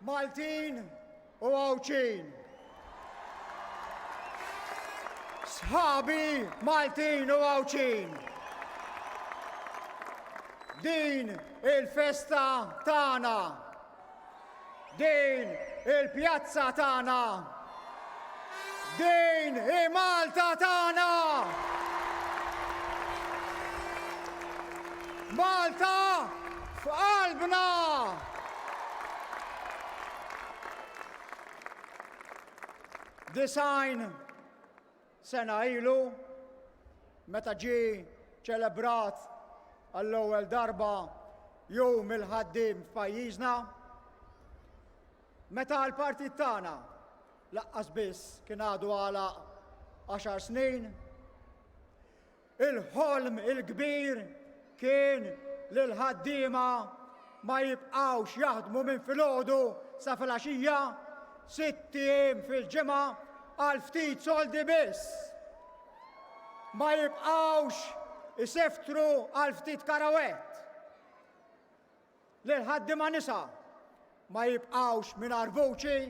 Maltin u Għawċin. Sħabi Maltin u Għawċin. Din il-festa tagħna. Din il-pjazza tagħna. Din il-Malta tagħna. Malta f'qalbna. Design sena ilu, meta ġie ċelebrat għall-ewwel darba jum il-ħaddiem f'pajjiżna, meta l-partit tagħna laqqas biss kien għadu għala 10 snin, il-ħolm il-kbir kien li l-ħaddiema ma jibqgħux jaħdmu minn filgħodu sa filgħaxija 6 ijiem fil-ġimgħa għal ftit soldi biss. Ma jibqgħux iseftru għal ftit karawett. Li l-ħaddiema nisa ma jibqgħux mingħajr vuċi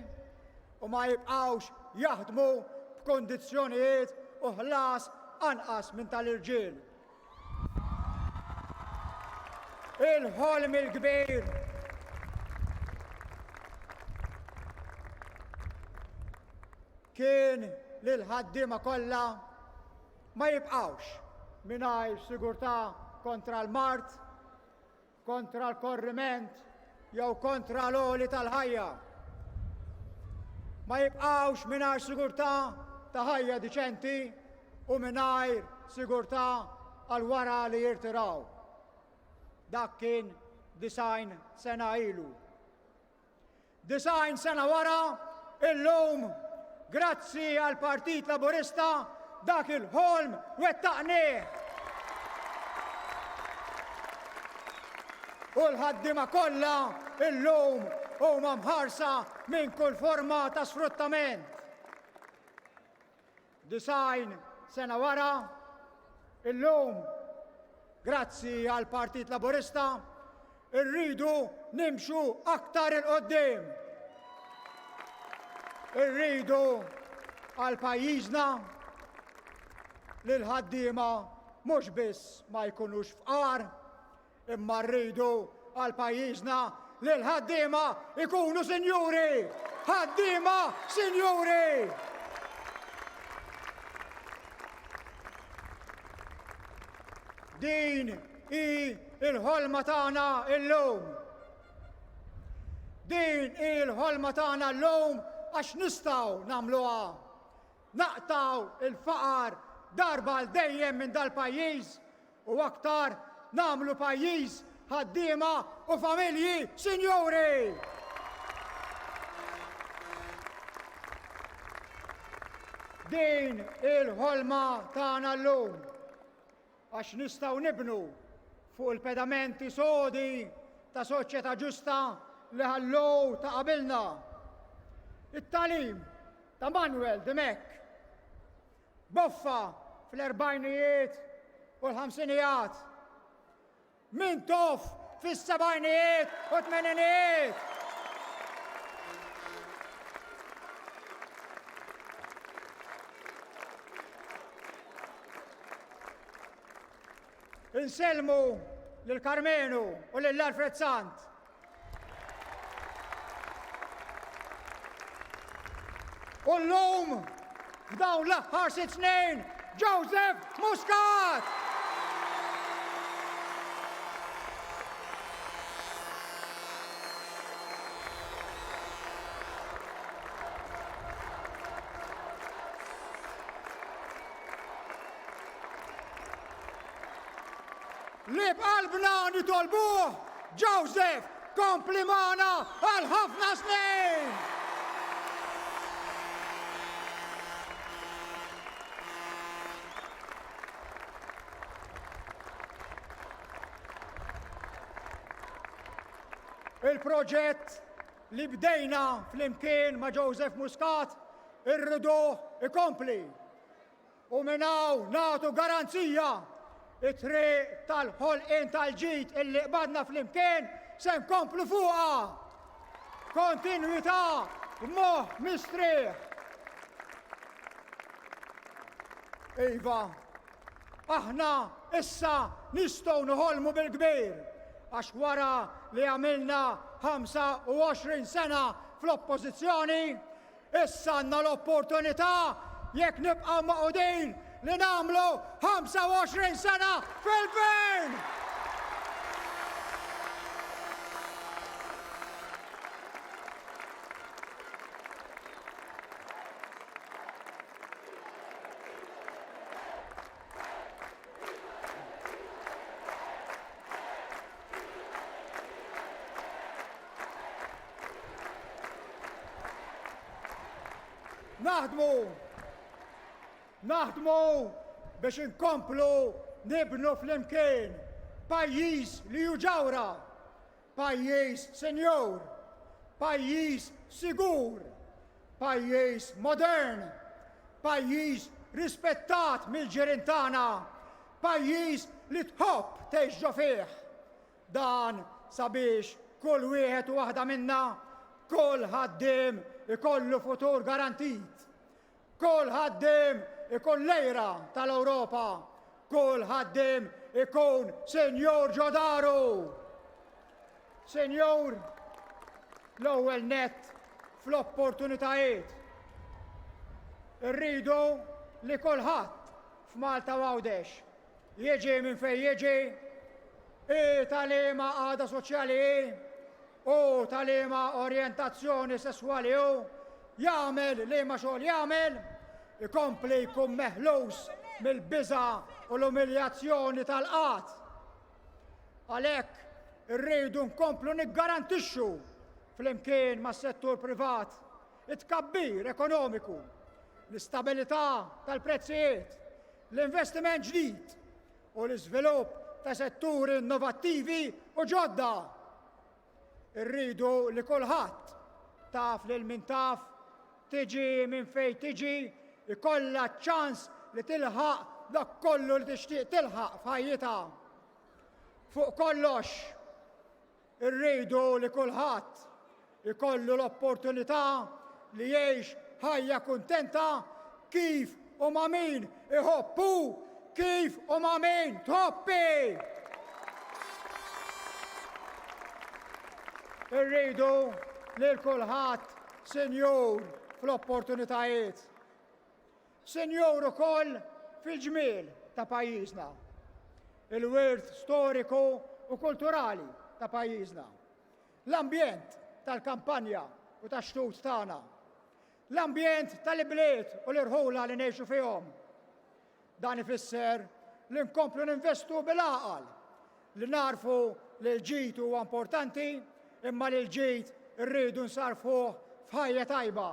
u ma jibqgħux jaħdmu b'kondizzjonijiet u ħlas anqas minn tal-irġiel. Il-ħolm il-kbir kien li l-ħaddiema kollha ma jibqgħux mingħajr sigurtà kontra l-mart, kontra l-korriment jew kontra l-għoli tal-ħajja. Ma jibqgħux mingħajr sigurtà ta' ħajja diċenti u mingħajr sigurtà għal wara li jirtiraw. Dak kien 90 sena ilu. 90 sena wara, illum, grazzi għal Partit Laburista, dak il-ħolm wettaqnieh. U l-ħaddiema kollha illum huma mħarsa minn kull forma ta' sfruttament. 90 sena wara, illum, grazzi għal Partit Laburista, irridu nimxu aktar il-qoddim. Irridu għal pajjiżna li l-ħaddiema mhux biss ma jkunux fqar, imma rridu għal pajjiżna li l-ħaddiema ikunu sinjuri. Ħaddiema sinjuri. Din hi il-ħolma tagħna illum. Din hi l-ħolma tagħna llum għax nistgħu nagħmluha. Naqtaw il-faqar darba l dejjem minn dal-pajjiż u aktar nagħmlu pajjiż ħaddiema u familji sinjuri. Din il-ħolma tagħna llum għax nistgħu nibnu fuq il-pedamenti sodi ta' soċjetà ġusta li ħallew ta' qabilna. It-tagħlim ta' Manuel Demek boffa fl-40ijiet u l-50ijiet. Min tof fis-70ijiet u t-80ijiet. Inselmu lil-Karmenu u lill-Alfred Sant. U llum f'dawn l-aħħar 6 snin Joseph Muscat. Li b'qalbna nitolbuh, Joseph, kompli magħna għal ħafna snin. Il-proġett li bdejna fl-imkien ma' Joseph Muscat irriduh ikompli. U minn hawn nagħtu garanzija it-triq tal-ħolqien tal-ġid illi qbadna fl-imkien se nkomplu fuqha. kontinwità moħ mistrieħ. Iva, aħna issa nistgħu noħolmu bil-kbir għax wara li għamilna 25 sena fl-oppożizzjoni, issa għandna l-opportunità jekk nibqgħu maqudin li nagħmlu 25 sena fil-gvern! Naħdmu biex inkomplu nibnu flimkien pajjiż li hu ġawra, pajjiż senjur, pajjiż sigur, pajjiż modern, pajjiż rispettat mill-ġirien tagħna, pajjiż li tħobb tgħix ġo fih. Dan sabiex kull wieħed u waħda minna, kull ħaddiem ikollu futur garantit. Kull ħaddiem ikun lejra tal-Ewropa, kull ħaddiem ikun senjur ġo daru. Senjur, l-ewwel nett fl-opportunitajiet. Irridu li kulħadd f'Malta għawdex jiġi minn fejn jiġi, tal-liema għada soċjali u tal-liema orjentazzjoni sesswali jagħmel liema xogħol jagħmel, ikompli jkun meħlus mill-biża' u l-umiljazzjoni tal-qatt. Għalhekk irridu nkomplu niggarantixxu flimkien mas-settur privat it-tkabbir ekonomiku, l-istabilità tal-prezzijiet, l-investiment ġdid u l-iżvilupp ta' setturi innovattivi u ġodda. Irridu li kulħadd taf lil min taf, tiġi minn fejn tiġi, ikollha ċans li tilħaq dak kollu li tixtieq tilħaq f'ħajjitha. Fuq kollox, irridu li kulħadd ikollu l-opportunità li jgħix ħajja kuntenta kif u ma' min iħobbu, kif u ma' min tħobbi. Irridu li kulħadd senjur fl-opportunitajiet. Senjur ukoll fil-ġmiel ta' pajjiżna, il-wirt storiku u kulturali ta' pajjiżna, l-ambjent tal-kampanja u tax-xtut tagħna, l-ambjent tal-ibliet u l-irħula li ngħixu fihom. Dan ifisser li nkomplu ninvestu bil-għaqal, li narfu li l-ġid huwa importanti, imma li l-ġid irridu nsarfuh f'ħajja tajba,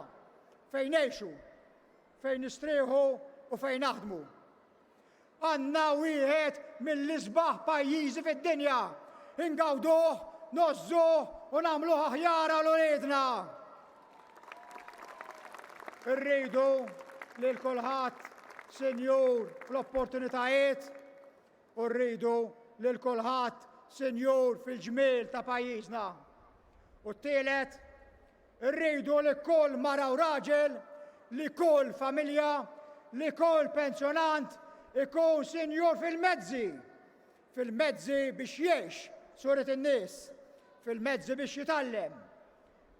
fejn ngħixu, fejn nistrieħu u fejn naħdmu. Għandna wieħed mill-isbaħ pajjiżi fid-dinja, ingawduh, nożżuh u nagħmluh aħjar għal uliedna. Irridu li kulħadd senjur fl-opportunitajiet u rridu li kulħadd senjur fil-ġmiel ta' pajjiżna. U t-tielet, irridu li kull mara u raġel, li kull familja, li kull pensjonant ikun senjur fil-mezzi. Fil-mezzi biex jgħix suret in-nies, fil-mezzi biex jitgħallem,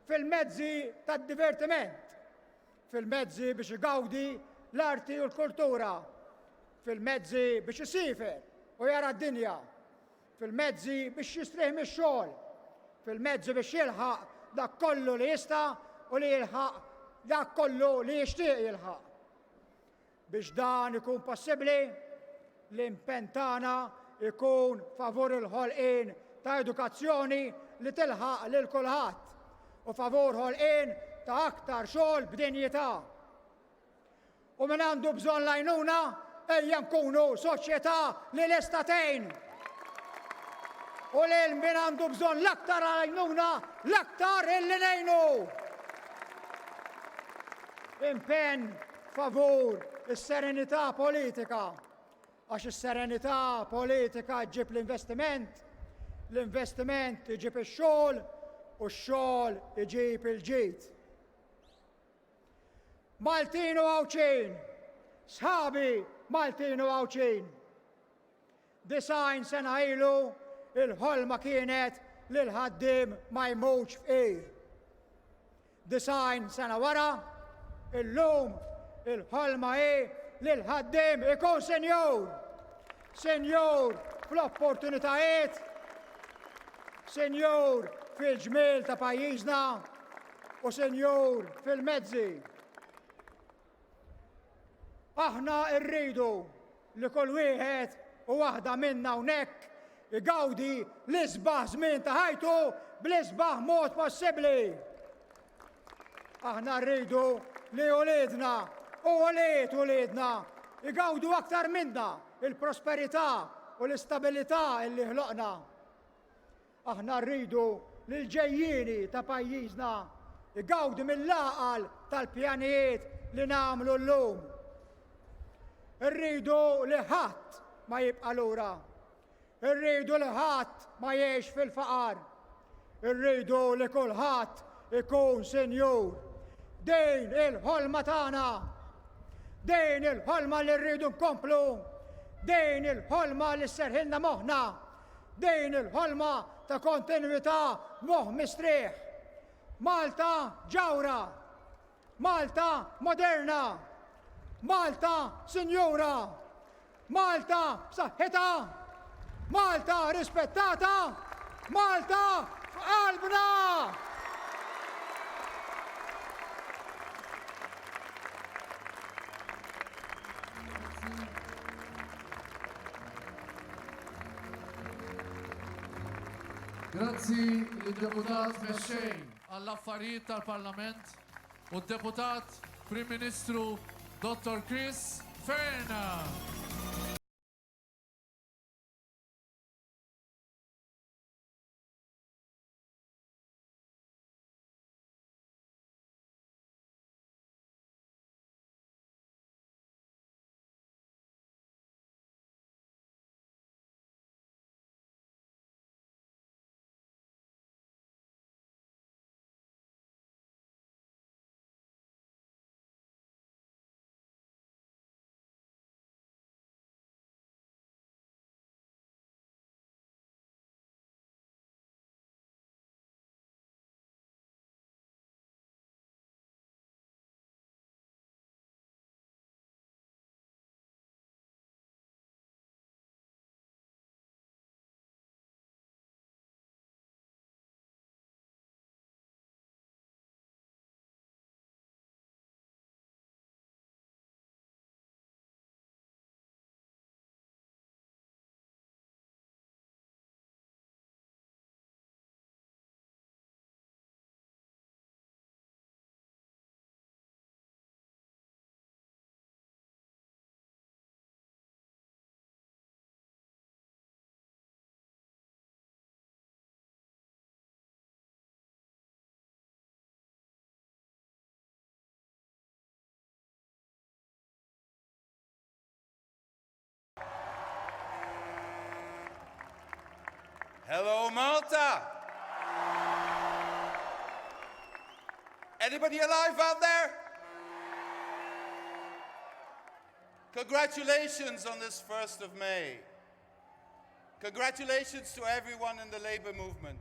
fil-mezzi tad-divertiment, fil-mezzi biex igawdi l-arti u l-kultura, fil-mezzi biex isifer u jara d-dinja, fil-mezzi biex jistrieħ mix-xogħol, fil-mezzi biex jilħaq dak kollu li jista' u li jilħaq dak kollu li jixtieq jilħaq. Biex dan ikun possibbli, l-impenn tagħna ikun favur il-ħolqien ta' edukazzjoni li tilħaq lil kulħadd u favur ħolqien ta' aktar xogħol b'dinjità. U min għandu bżonn l-għajnuna, ejja nkunu soċjetà li lesta tgħin. U lil min għandu bżonn l-aktar għajnuna, l-aktar illi ngħinu. Impenn favur is-serenità politika, għax is-serenità politika ġib l-investiment, l-investiment iġib ix-xogħol u x-xogħol iġib il-ġid. Maltin u għawċin, sħabi Maltin u għawċin. 90 sena ilu il-ħolma kienet li l-ħaddim ma jmutx f'qir. 90 sena wara, illum il-ħolma li l-ħaddim ikun senjur. Senjur fl-opportunitajiet, senjur fil-ġmil ta' pajjiżna u senjur fil-mezzi. Aħna rridu li kull wieħed u waħda minna hawnhekk igawdi l-isbaħ żmien ta' ħajtu bl-isbaħ mod possibbli. Aħna rridu li uliedna u uliedna igawdu aktar minna il-prosperità u l-istabilità li ħloqna. Aħna rridu li l-ġejjieni ta' pajjiżna igawdu mill-laqal tal-pjanijiet li nagħmlu llum. Irridu li ħadd ma jibqa' lura. Irridu li ħadd ma jgħix fil-faqar. Irridu li kulħadd ikun senjur. Din il-ħolma tagħna. Din il-ħolma li rridu nkomplu. Din il-ħolma li sserħilna moħħna. Din il-ħolma ta' kontinwità moħħ mistrieħ. Malta ġawra. Malta moderna. Malta sinjura, Malta b'saħħitha, Malta rispettata, Malta f'qalbna! Grazzi lid-Deputat MEXXEJ għall-Affarijiet tal-Parlament u d-Deputat Prim Ministru Dr. Chris Ferna. Hello, Malta! Anybody alive out there? Congratulations on this 1st of May. Congratulations to everyone in the labor movement.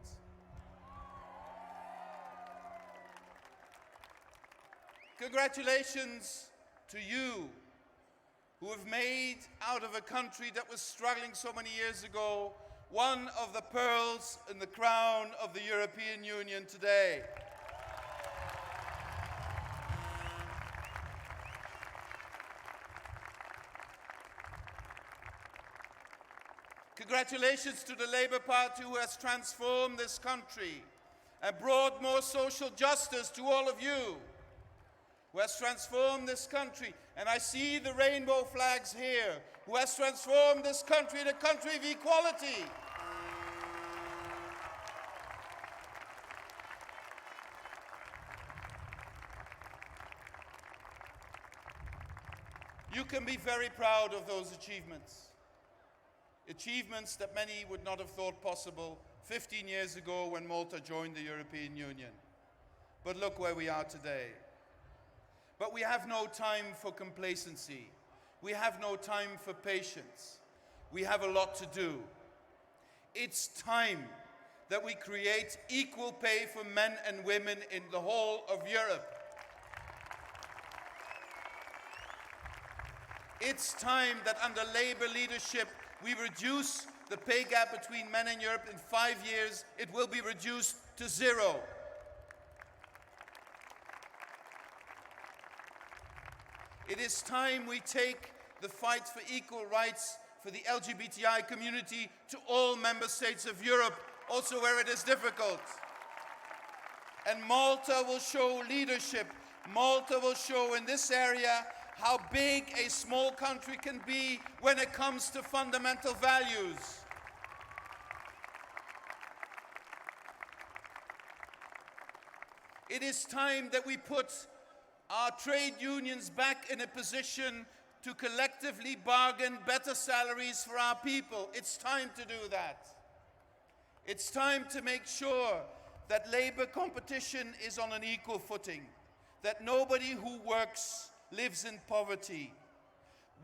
Congratulations to you who have made out of a country that was struggling so many years ago one of the pearls in the crown of the European Union today. Congratulations to the Labour Party who has transformed this country and brought more social justice to all of you, who has transformed this country, and I see the rainbow flags here, who has transformed this country in a country of equality. You can be very proud of those achievements. Achievements that many would not have thought possible 15 years ago when Malta joined the European Union. But look where we are today. But we have no time for complacency. We have no time for patience. We have a lot to do. It's time that we create equal pay for men and women in the whole of Europe. It's time that under Labour leadership we reduce the pay gap between men in Europe. In 5 years it will be reduced to 0. It is time we take the fight for equal rights for the LGBTI community to all member states of Europe, also where it is difficult. And Malta will show leadership. Malta will show in this area how big a small country can be when it comes to fundamental values. It is time that we put our trade unions back in a position to collectively bargain better salaries for our people. It's time to do that. It's time to make sure that labour competition is on an equal footing, that nobody who works lives in poverty.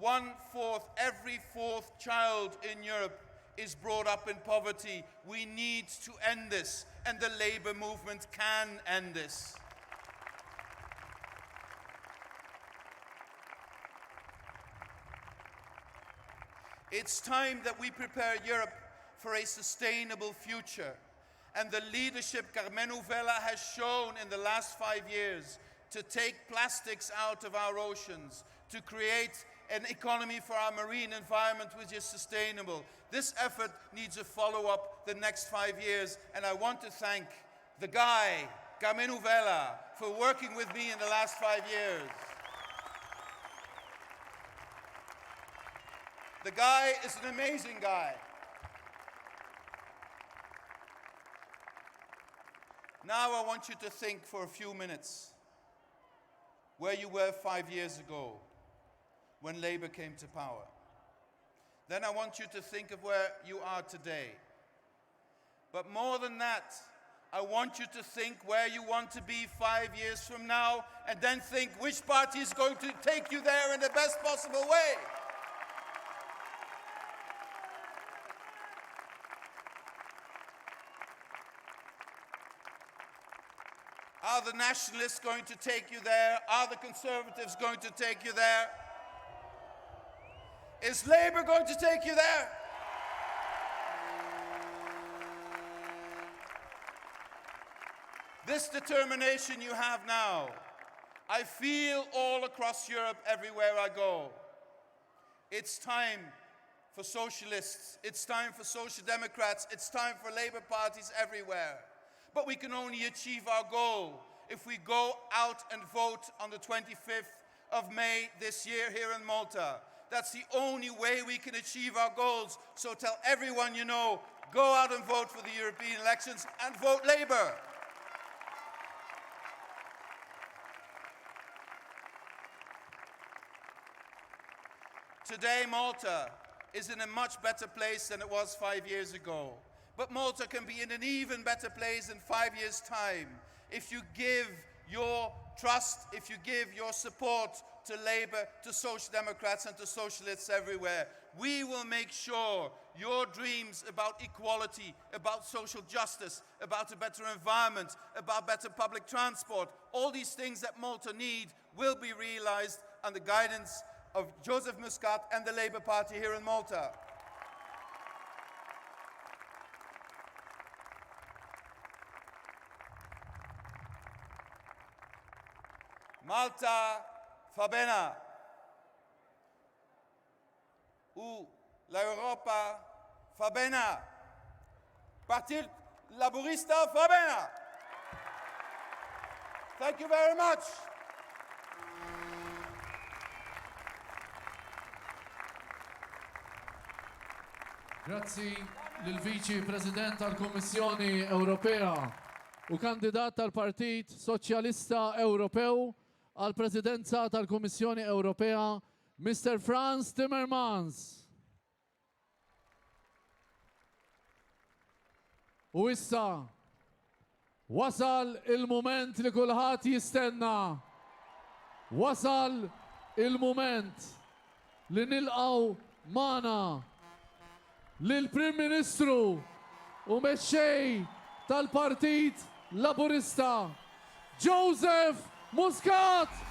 Every fourth child in Europe is brought up in poverty. We need to end this, and the labour movement can end this. It's time that we prepare Europe for a sustainable future. And the leadership Carmenu Vella has shown in the last 5 years to take plastics out of our oceans, to create an economy for our marine environment which is sustainable. This effort needs a follow-up the next 5 years, and I want to thank the guy, Carmenu Vella, for working with me in the last 5 years. The guy is an amazing guy. Now I want you to think for a few minutes where you were 5 years ago when Labour came to power. Then I want you to think of where you are today. But more than that, I want you to think where you want to be 5 years from now, and then think which party is going to take you there in the best possible way. Are the nationalists going to take you there? Are the conservatives going to take you there? Is Labour going to take you there? This determination you have now, I feel all across Europe, everywhere I go. It's time for socialists, it's time for social democrats, it's time for Labour parties everywhere. But we can only achieve our goal if we go out and vote on the 25th of May this year here in Malta. That's the only way we can achieve our goals. So tell everyone you know, go out and vote for the European elections and vote Labour. Today, Malta is in a much better place than it was 5 years ago. But Malta can be in an even better place in 5 years' time if you give your trust, if you give your support to Labour, to Social Democrats and to socialists everywhere. We will make sure your dreams about equality, about social justice, about a better environment, about better public transport, all these things that Malta need will be realized under the guidance of Joseph Muscat and the Labour Party here in Malta. Malta fa bene. L'Europa fa bene. Partit Laburista fa bene. Thank you very much. Grazzi lill-Viċi President tal-Kummissjoni Ewropea u kandidat tal-Partit Soċjalista Ewropew għall-Presidenza tal-Kummissjoni Ewropea, Mr. Frans Timmermans. U issa wasal il-moment li kulħadd jistenna. Wasal il-moment li nilqaw mana lill-Prim Ministru u MEXXEJ tal-Partit Laburista, Joseph Muscat.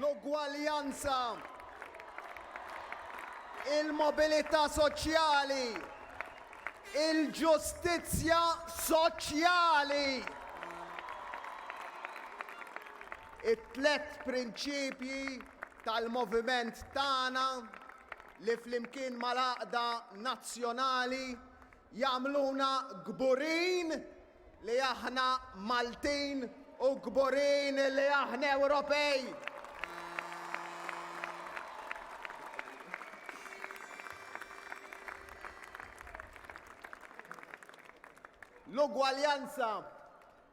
L-ugwaljanza, il-mobilità soċjali, il-ġustizzja soċjali. It-tlet prinċipji tal-moviment tagħna li flimkien mal-għaqda nazzjonali jagħmluna gburin li aħna Maltin u gburin li aħna Ewropej. L-ugwaljanza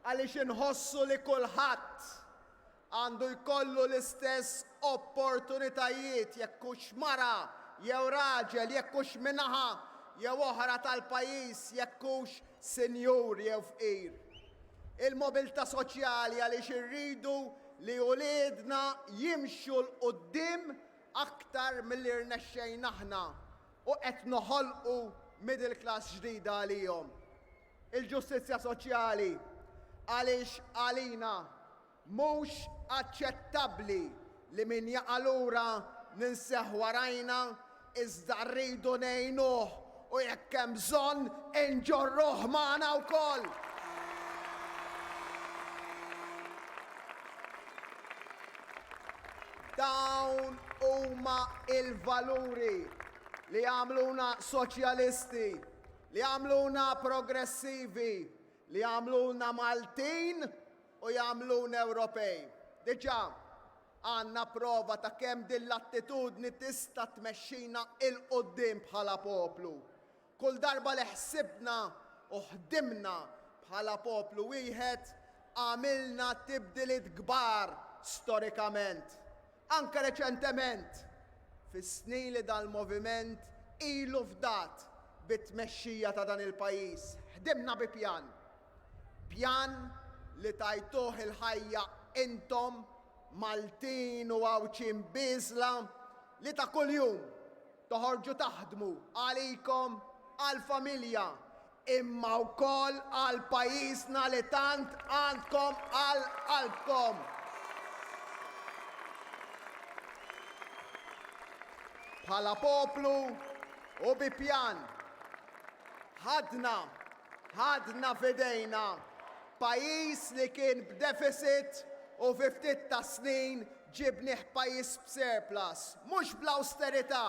għaliex inħossu li kulħadd għandu jkollu l-istess opportunitajiet jekk hux mara jew raġel, jekk hux minaħa jew oħra tal-pajjiż, jekk hux senjur jew fqir. Il-mobilità soċjali għaliex irridu li wliedna jimxu l-qudiem aktar milli rnexxejna aħna u qed noħolqu middle class ġdida għalihom. Il-ġustizzja soċjali għaliex għalina mhux aċċettabbli li min jaqa' lura ninseħ warajna iżda rridu ngħinuh u jekk hemm bżonn inġorruh magħna wkoll. Dawn huma il-valuri li għamluna soċjalisti, li għamluna progressivi, li għamluna Maltin u jagħmluna Ewropej. Diġà għandna prova ta' kemm din l-attitudni tista' tmexxina il-qudiem bħala poplu. Kull darba li ħsibna u ħdimna bħala poplu wieħed għamilna tibdiliet kbar storikament. Anke reċentement, fis-snin li dal-moviment ilu fdat bit-tmexxija ta' dan il-pajjiż. Ħdimna bi pjan. Pjan li tajtuh il-ħajja intom Maltin u għawċin biżla li ta' kuljum toħorġu taħdmu għalikom, għal-familja, imma wkoll għal-pajjiżna li tant għandkom għal-qalbkom. Bħala poplu u bi pjan ħadna fidejna pajjiż li kien b'deficit u fi ftit ta' snin ġibnieh pajjiż b'surplus, mhux bl-awsterità,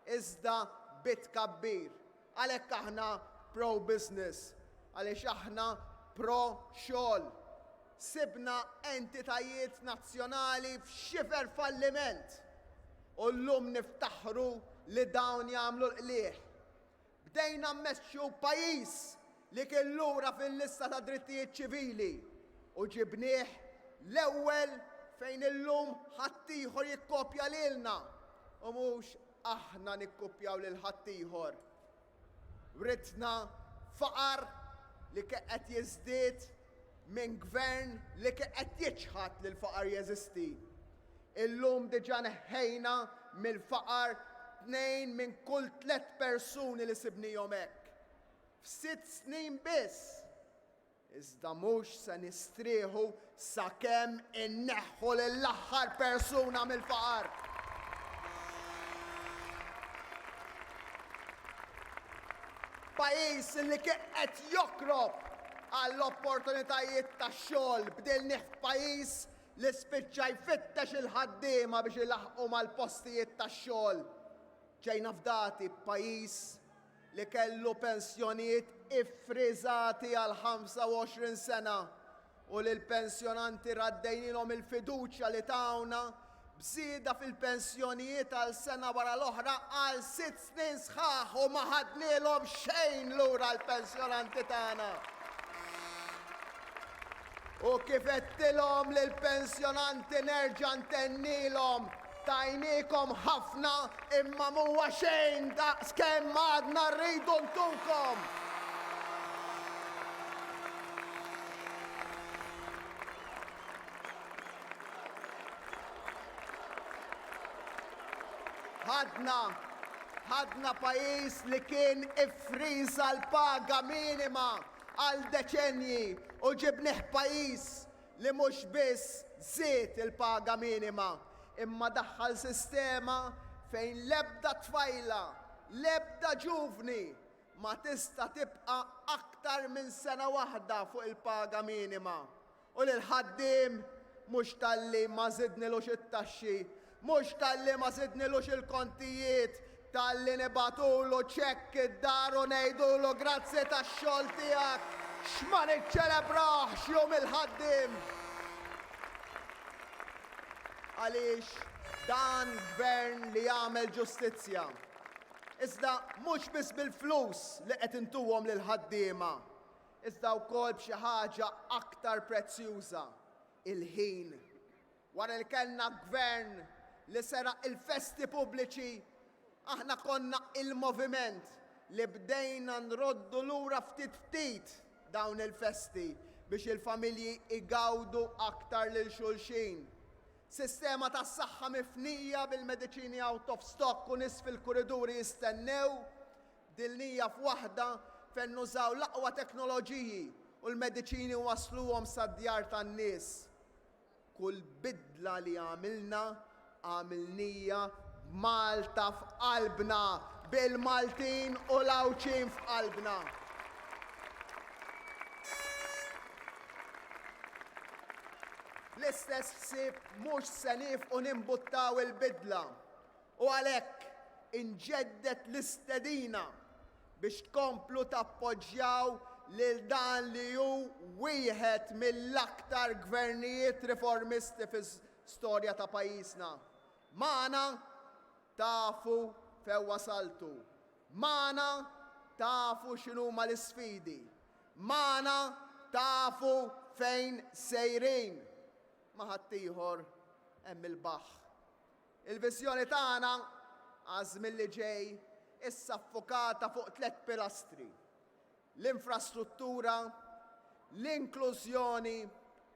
iżda bit-kabbir. Għalhekk aħna pro-business, għaliex aħna pro-xogħol. Sibna entitajiet nazzjonali f'xifer falliment u llum niftaħru li dawn jagħmlu l-qlieħ. Bdejna mmexxu pajjiż li kien lura fil-lista ta' drittijiet ċivili u ġibnieh l-ewwel fejn illum ħadd ieħor jikkopja lilna u mhux aħna nikkopjaw lil ħadd ieħor. Ridna faqar li qed jiżdied minn gvern li qed jiġħad li l-faqar jeżisti. Illum diġà neħħejna mill-faqar 2 minn kull 3 persuni li sibnihom hekk. F'6 snin biss. Iżda mhux se nistrieħu sakemm inneħħu lill-aħħar persuna mill-faqar. Pajjiż li qed jokrob għall-opportunitajiet tax-xogħol bdilni f'pajjiż li spiċċa jfittex il-ħaddiema biex ilaħqu mal-postijiet tax-xogħol. Ġejna f'dati pajjiż li kellu pensjonijiet iffriżati għal 25 sena u li l-pensjonanti raddejnilhom il-fiduċja li tawna bżieda fil-pensjonijiet għal sena wara l-oħra għal 6 snin sħaħ u ma ħadnielhom xejn lura l-pensjonanti tagħna. U kif qedtilhom lill-pensjonanti nerġa' ntennilhom tajniekom ħafna imma mhuwa xejn daqskemm għadna rridu ntukom. Ħadna pajjiż li kien iffriża l-paga minima għal deċenji u ġibnieh pajjiż li mhux biss żied il-paga minima imma daħħal sistema fejn l-ebda tfajla, l-ebda ġuvni ma tista' tibqa' aktar minn sena waħda fuq il-paga minima. U l-ħaddiem mhux talli ma żidnilux it-taxxi, mhux talli ma żidnilux il-kontijiet, talli nibatulu ċekk id-dar u ngħidulu grazzi tax-xogħol tiegħek x'ma niċċelebrahx jum il-ħaddiem. Għaliex dan gvern li jagħmel ġustizzja. Iżda mhux biss bil-flus li qed intuhom lil ħaddiema, iżda wkoll b'xi ħaġa aktar prezzjuża, il-ħin. Wara li kellna gvern li seraq il-festi pubbliċi, aħna konna il-moviment li bdejna nroddu lura ftit dawn il-festi biex il-familji igawdu aktar lil xulxin. Sistema tas-saħħa mifnija bil-mediċini out of stock u nies fil-kuriduri jistennew, dilnija f'waħda fejn nużaw l-aqwa teknoloġiji u l-mediċini wasluhom sad-djar tan-nies. Kull bidla li għamilna għamilnija Malta f'qalbna, bil-Maltin u l-Awċin f'qalbna. L-istess ħsieb mhux se nifqu nimbuttaw il-bidla u għalhekk inġeddet l-istedina biex tkomplu tappoġġjaw lil dan li hu wieħed mill-aktar gvernijiet riformisti fis-storja ta' pajjiżna. Magħna tafu fejn wasaltu. Magħna tafu x'inhuma l-isfidi. Magħna tafu fejn sejrin. Ma ħadd ieħor hemm il-baħħ. Il-viżjoni tagħna għażmien li ġej issa ffokata fuq 3 pilastri: l-infrastruttura, l-inklużjoni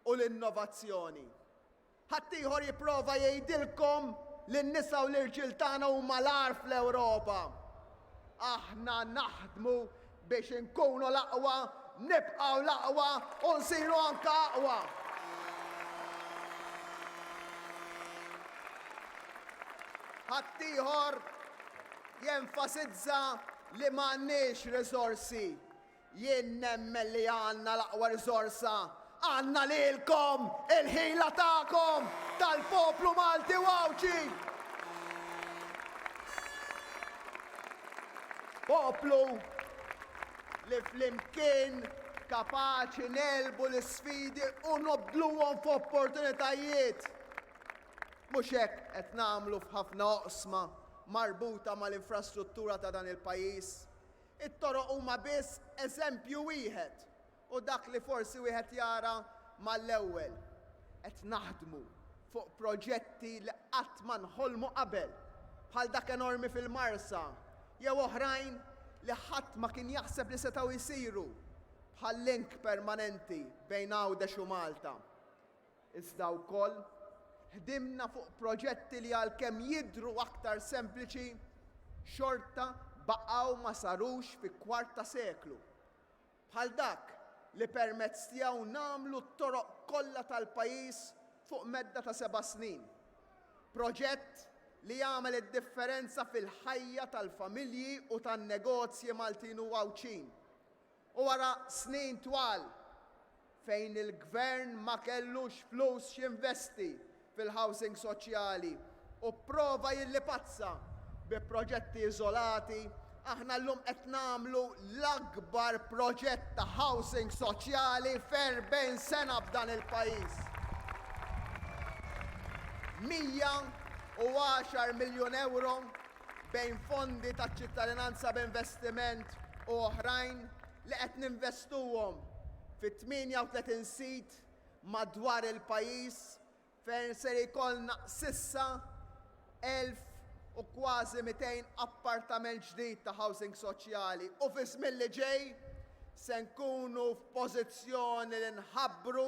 u l-innovazzjoni. Ħadd ieħor jipprova jgħidilkom li n-nisa u l-irġiel tagħna huma l-agħar fl-Ewropa. Aħna naħdmu biex inkunu l-aqwa, nibqgħu l-aqwa u nsiru anke aqwa. Ħadd ieħor jenfasizza li m'għandniex risorsi. Jien nemmen li għandna l-aqwa risorsa. Għandna lilkom il-ħila tagħkom tal-poplu Malti u Awċin. Poplu li flimkien kapaċi nelbu l-isfidi u nobdluhom f'opportunitajiet. Mhux hekk qed nagħmlu f'ħafna oqsma marbuta mal-infrastruttura ta' dan il-pajjiż. It-toroq huma biss eżempju wieħed u dak li forsi wieħed jara mal-ewwel. Qed naħdmu fuq proġetti li qatt ma nħolmu qabel bħal dak enormi fil-Marsa jew oħrajn li ħadd ma kien jaħseb li setgħu jsiru bħal link permanenti bejn Għawdex u Malta. Iżda wkoll ħdimna fuq proġetti li għalkemm jidhru aktar sempliċi xorta baqgħu ma sarux fi kwarta seklu. Bħal dak li permezz tiegħu nagħmlu t-toroq kollha tal-pajjiż fuq medda ta' 7 snin. Proġett li jagħmel id-differenza fil-ħajja tal-familji u tan-negozji Maltin u Għawċin. U wara snin twal fejn il-gvern ma kellux flus x'investi fil-housing soċjali u prova jillipazza bi proġetti iżolati, aħna llum qed nagħmlu l-akbar proġett ta' housing soċjali f'40 sena f'dan il-pajjiż. 110 miljun euro bejn fondi taċ ċittadinanza b'investiment u oħrajn li qed ninvestuhom fi 38 sit madwar il-pajjiż fejn se jkollna sissa 1000 u kważi 200 appartament ġdid ta' housing soċjali. U fi żmien li ġej se nkunu f'pożizzjoni li nħabbru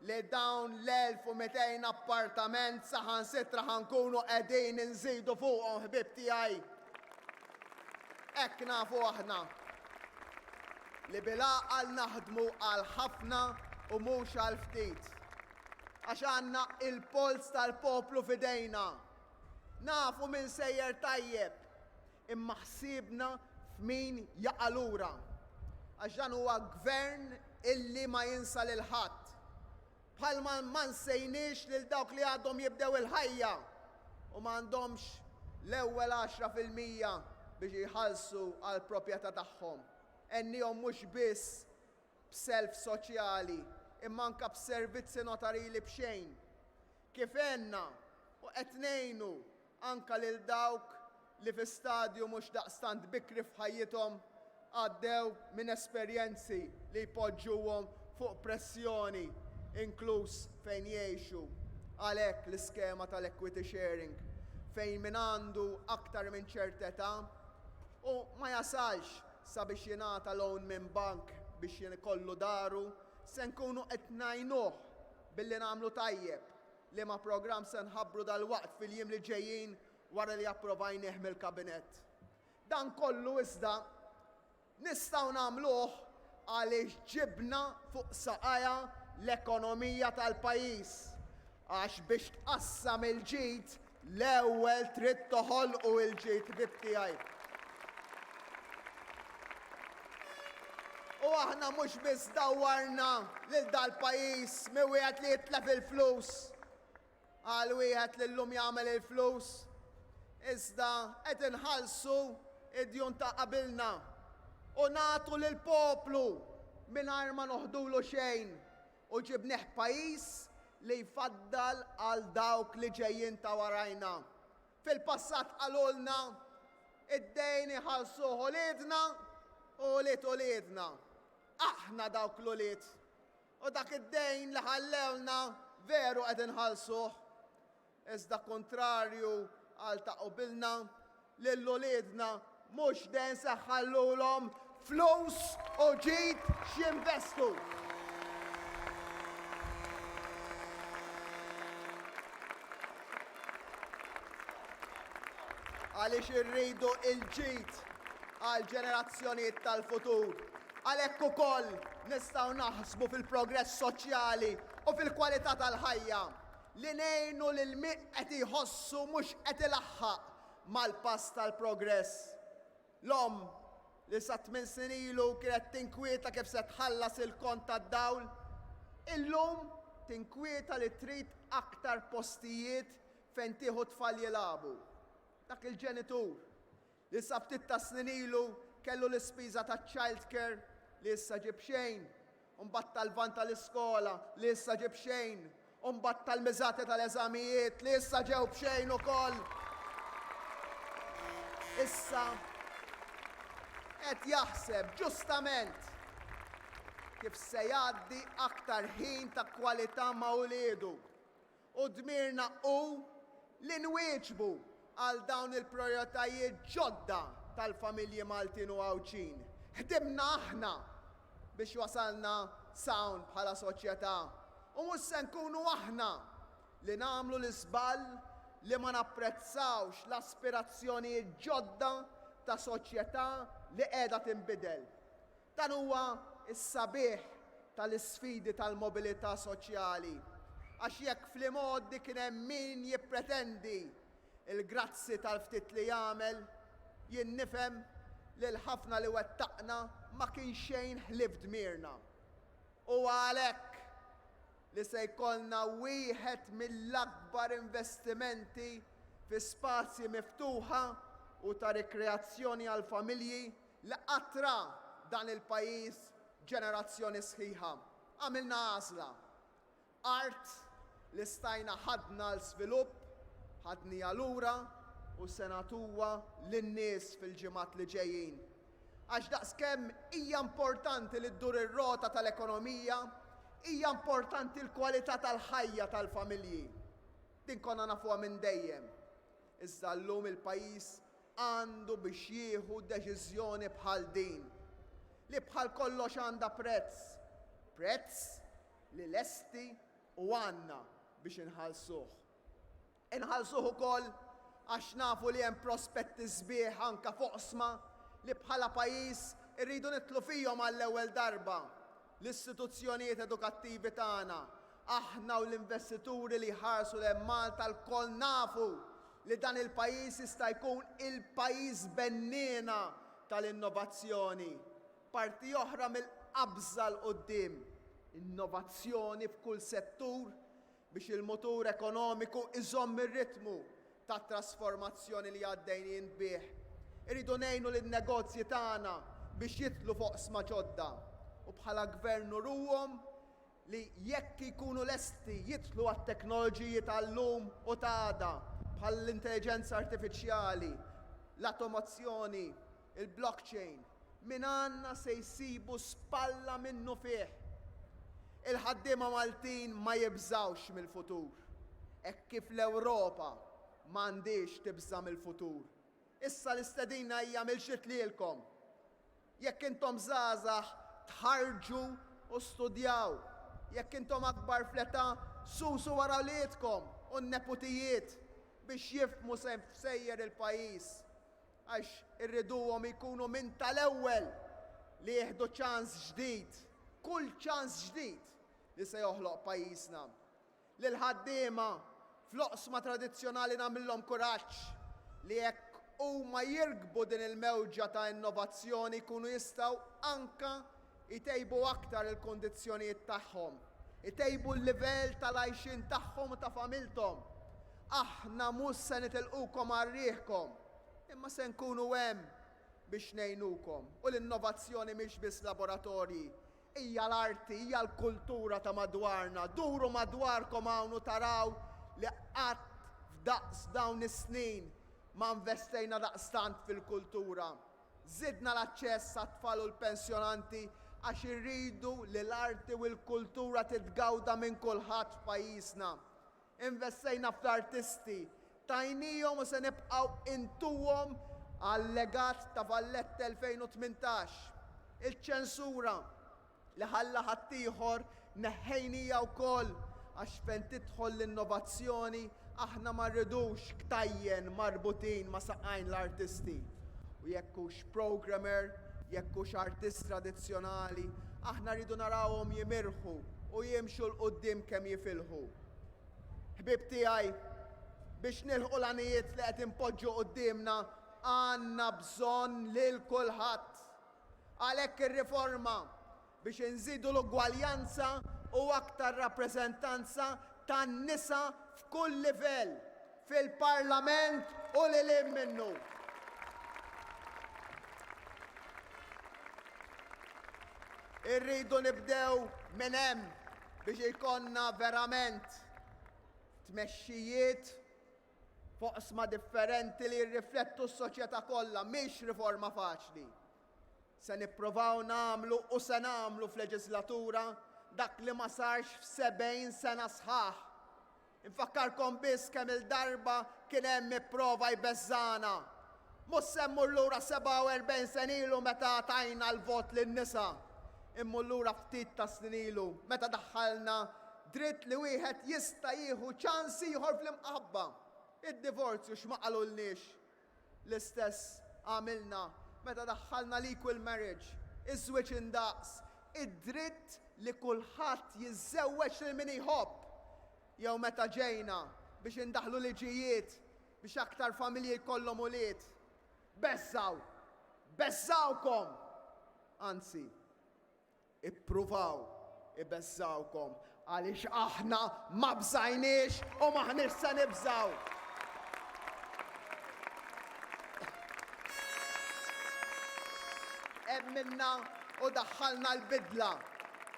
li dawn l-1200 appartament saħansitra ħankunu qegħdin inżidu fuqhom ħbieb tiegħi. Hekk nafu aħna li bil-għaqal naħdmu għal ħafna u mhux għal ftit. Għax għandna il-pols tal-poplu f'idejna. Nafu min sejjer tajjeb, imma ħsiebna f'min jaqa' lura. Għax dan huwa gvern illi ma jinsa lil ħadd. Bħalma ma nsejniex lil dawk li għadhom jibdew il-ħajja u m'għandhomx l-ewwel 10% biex jħallsu għall proprjetà tagħhom. Ennihom mhux biss b'self soċjali, imma anke b'servizzi notarili b'xejn. Kif għenna u qed ngħinu anke lil dawk li fi stadju mhux daqstant bikri f'ħajjithom għaddew minn esperjenzi li jpoġġuhom fuq pressjoni inkluż fejn jgħixu. Għalhekk l-iskema tal-equity sharing fejn min għandu aktar minn ċerta età u ma jasalx sabiex jingħata loan minn bank biex jkollu daru, se nkunu qed ngħinuh billi nagħmlu tajjeb li ma' programm se nħabbru dal-waqt fil-jiem li ġejjin wara li approvajnieh mill-kabinett. Dan kollu iżda nistgħu nagħmluh għaliex ġibna fuq saqajja l-ekonomija tal-pajjiż. Għax biex tqassam il-ġid l-ewwel trid toħolqu il-ġid ħbieb tiegħi. U aħna mhux biss dawwarna lil dal-pajjiż mi wieħed li jitlef il-flus għal wieħed li llum jagħmel il-flus, iżda qed inħallsu id-djun ta' qabilna u nagħtu lill-poplu mingħajr ma noħdulu xejn u ġibnieh pajjiż li jfaddal għal dawk li ġejjin ta' warajna. Fil-passat qalulna id-dejn iħallsuh uliedna u uliedna. Aħna dawk l-ulied. U dak id-dejn li ħallewna veru qed inħallsuh. Iżda kontrarju għal ta' qabilna lill-uliedna mhux dejn se ħallulhom flus u ġid x'jinvestu. Għaliex irridu il-ġid għal ġenerazzjonijiet tal-futur. Għalhekk ukoll nistgħu naħsbu fil-progress soċjali u fil-kwalità tal-ħajja li ngħinu lil min qed iħossu mhux qed ilaħħaq mal-pass tal-progress. L-omm li sa 8 snin ilu kienet tinkwieta kif se tħallas il-kont tad-dawl, illum tinkwieta li trid aktar postijiet fejn tieħu tfal jilagħbu. Dak il-ġenitur li sa ftit ta' snin ilu kellu l-ispiża taċ-child care li issa ġib xejn, u mbagħad tal-van tal-iskola li issa ġib xejn, u mbagħad tal-miżati tal-eżamijiet li issa ġew b'xejn ukoll. Issa qed jaħseb ġustament kif se jgħaddi aktar ħin ta' kwalità ma' uliedu. U dmirna hu li nwieġbu għal dawn il-prioritajiet ġodda tal-familji Maltin u Għawċin. Ħdimna aħna biex wasalna sawn bħala soċjetà. U mhux se nkunu aħna li nagħmlu l-iżball li ma napprezzawx l-aspirazzjonijiet ġodda ta' soċjetà li qiegħda tinbidel. Dan huwa s-sabiħ tal-isfidi tal-mobilità soċjali. Għax jekk fl-imoddi kien hemm min jippretendi il-grazzi tal-ftit li jagħmel, jien nifhem li l-ħafna li wettaqna ma kien xejn ħlif dmirna. U għalhekk li se jkollna wieħed mill-akbar investimenti fi spazji miftuħa u ta' rikreazzjoni għal familji li qatra dan il-pajjiż ġenerazzjoni sħiħa. Għamilna għażla. Art li stajna ħadna l-svilupp, ħadnija lura u se nagħtuha lin-nies fil-ġimgħat li ġejjin. Għax daqskemm hija importanti li ddur ir-rota tal-ekonomija, hija importanti l-kwalità tal-ħajja tal-familji. Din konna nafuha minn dejjem. Iżda llum il-pajjiż għandu biex jieħu deċiżjoni bħal din. Li bħal kollox għandha prezz. Prezz li lesti u għandna biex inħallsuh. Inħallsuh ukoll għax nafu li hemm prospetti sbieħ anke foqsma li bħala pajjiż irridu nitlu fihom għall-ewwel darba. L-istituzzjonijiet edukattivi tagħna, aħna u l-investituri li ħarsu lejn Malta l-koll nafu li dan il-pajjiż jista' jkun il-pajjiż benniena tal-innovazzjoni. Parti oħra mill-qabża l qudiem, innovazzjoni f'kull settur biex il-motur ekonomiku iżomm ir-ritmu tat trasformazzjoni li għaddejjin bih. Irridu ngħinu lin-negozji tagħna biex jitlu foqsma ġodda. U bħala gvern ruhom li jekk ikunu lesti jitlu għat-teknoloġiji tal-lum u ta' bħal l-intelligenza artifiċjali, l-automazzjoni, il-blockchain, min għandna se jsibu spalla minnu fih. Il-ħaddiema Maltin ma jibżawx mill-futur. Hekk kif l-Ewropa m'għandix tibża mill-futur. Issa l-istedina hija mill-ġiet lilkom. Jekk intom żgħażagħ tħarġu u studjaw. Jekk intom akbar fleta, susu wara lietkom u n-neputijiet biex jifmu sejjer il-pajjiż. Għax irriduhom ikunu minn tal-ewwel li jieħdu ċans ġdid, kull ċans ġdid li se joħloq pajjiżna. Lil ħaddiema fl-oqsma tradizzjonali nagħmilhom kuraġġ li jekk huma jirkbu din il-mewġa ta' innovazzjoni jkunu jistgħu anke jtejbu aktar il-kondizzjonijiet tagħhom, jtejbu l-livell tal-għajxin tagħhom u ta' familthom. Aħna mhux se nitilqukom għarrieħkom, imma se nkunu hemm biex ngħinukom. U l-innovazzjoni mhix biss laboratorji, hija l-arti, hija l-kultura ta' madwarna. Duru madwarkom hawn u taraw li qatt f'daqs dawn is-snin ma investejna daqstant fil-kultura. Żidna l-aċċess għat-tfal u l-pensjonanti għax irridu li l-arti u l-kultura titgawda minn kulħadd f'pajjiżna. Investejna fl-artisti, tajnijhom u se nibqgħu intuhom għal-legat ta' Valletta 2018. Il-ċensura li ħalla ħaddieħor neħħejnija wkoll għax fejn tidħol l-innovazzjoni aħna ma rridux ktajjen marbutin ma' saqajn l-artisti. U jekk hux programmer, jekk hux artist tradizzjonali, aħna rridu narawhom jimirħu u jimxu l-qudiem kemm jifilħu. Ħbib tiegħi, biex nilħu l-għanijiet li qed impoġġu qudiemna għandna bżonn lil kulħadd. Għalhekk ir-riforma biex inżidu l-ugwaljanza u aktar rappreżentanza tan-nisa f'kull livell fil-Parlament u lil hemm minnu. Irridu nibdew minn hemm biex ikonna verament tmexxijiet foqsma differenti li jirriflettu s-soċjetà kollha, mhix riforma faċli. Se nippruvaw nagħmlu u se nagħmlu f'leġislatura dak li ma sarx f'70 sena sħaħ. Infakkarkom biss kemm il-darba kien hemm ipprova jbeżżana. Mus semmur lura 47 sen ilu meta tajna l-vot lin-nisa. Immur lura ftit ta' snin ilu meta daħħalna dritt li wieħed jista' jieħu ċans ieħor fl-imqabba. Id-divorzju x'ma qalulniex. L-istess għamilna meta daħħalna l-equal marriage, iż-żwieġ indaqs, id-dritt li kulħadd jiżżewweġ lil min jħobb. Jew meta ġejna biex indaħlu liġijiet biex aktar familji jkollhom ulied. Beżżawkom! Anzi, ippruvaw ibeżżawkom għaliex aħna ma bżajniex u maħniex se nibżaw. Emminna u daħħalna l-bidla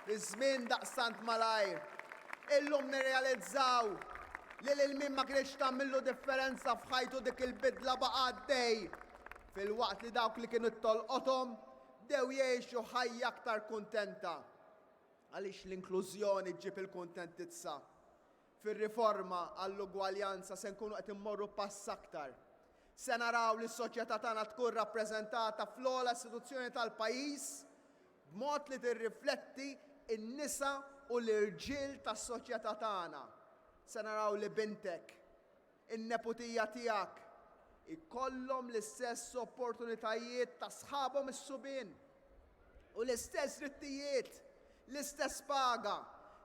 fi żmien daqstant malajr. Illum nirrealizzaw li l-min ma kienx tagħmillu differenza f'ħajtu dik il-bidla baqa' għaddej. Fil-waqt li dawk li kienu tolqothom dew jgħixu ħajja aktar kuntenta. Għaliex l-inklużjoni ġib il-kuntentizza. Fir-riforma għall-ugwaljanza se nkunu qed immorru pass aktar. Se naraw li s-soċjetà tagħna tkun rappreżentata fl-ogħla istituzzjoni tal-pajjiż b'mod li tirrifletti n-nisa u l-irġiel tas-soċjetà tagħna. Se naraw li bintek, in-neputija tiegħek ikollhom l-istess opportunitajiet ta' sħabhom is-subien u l-istess drittijiet, l-istess paga,